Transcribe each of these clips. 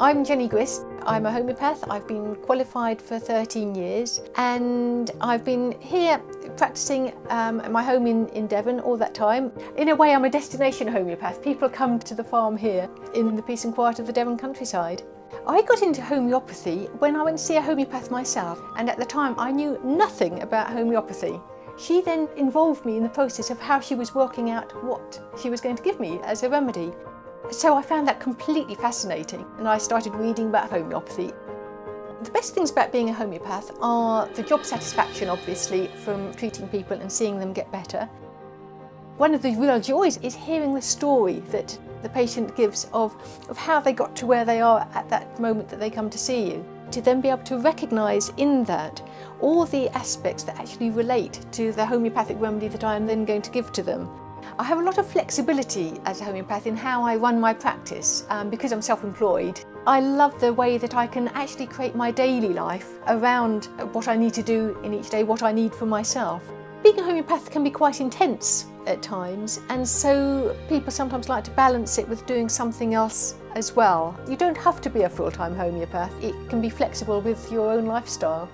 I'm Jenny Grist. I'm a homeopath. I've been qualified for 13 years and I've been here practising at my home in Devon all that time. In a way, I'm a destination homeopath. People come to the farm here in the peace and quiet of the Devon countryside. I got into homeopathy when I went to see a homeopath myself, and at the time I knew nothing about homeopathy. She then involved me in the process of how she was working out what she was going to give me as a remedy. So I found that completely fascinating and I started reading about homeopathy. The best things about being a homeopath are the job satisfaction, obviously, from treating people and seeing them get better. One of the real joys is hearing the story that the patient gives of how they got to where they are at that moment that they come to see you. To then be able to recognise in that all the aspects that actually relate to the homeopathic remedy that I am then going to give to them. I have a lot of flexibility as a homeopath in how I run my practice because I'm self-employed. I love the way that I can actually create my daily life around what I need to do in each day, what I need for myself. Being a homeopath can be quite intense at times, and so people sometimes like to balance it with doing something else as well. You don't have to be a full-time homeopath. It can be flexible with your own lifestyle.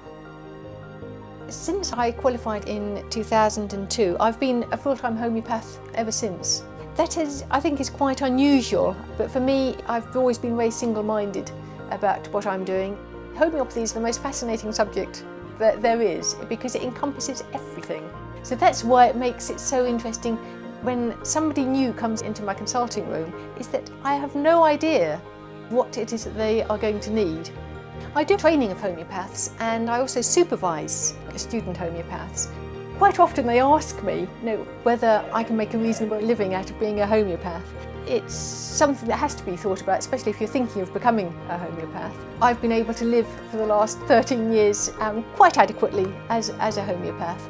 Since I qualified in 2002, I've been a full-time homeopath ever since. That is, I think, is quite unusual, but for me, I've always been very single-minded about what I'm doing. Homeopathy is the most fascinating subject that there is because it encompasses everything. So that's why it makes it so interesting when somebody new comes into my consulting room, is that I have no idea what it is that they are going to need. I do training of homeopaths and I also supervise student homeopaths. Quite often they ask me, whether I can make a reasonable living out of being a homeopath. It's something that has to be thought about, especially if you're thinking of becoming a homeopath. I've been able to live for the last 13 years quite adequately as a homeopath.